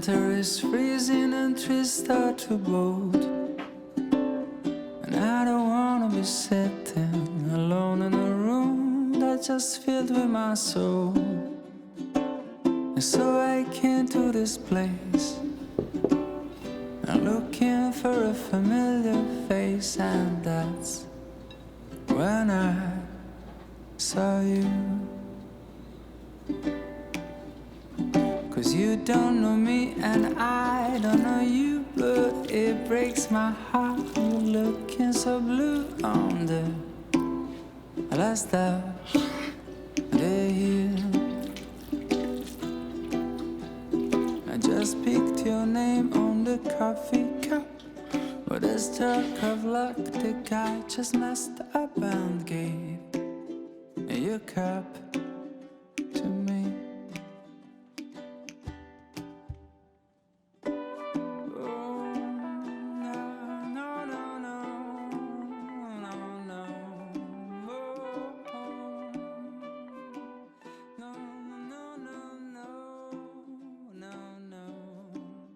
Winter is freezing and trees start to bolt. And I don't wanna be sitting alone in a room that's just filled with my soul. And so I came to this place, I'm looking for a familiar face, and that's when I saw you. 'Cause you don't know me and I don't know you, but it breaks my heart. You're looking so blue on the last day here. I just picked your name on the coffee cup, but a stroke of luck, the guy just messed up and gave your cup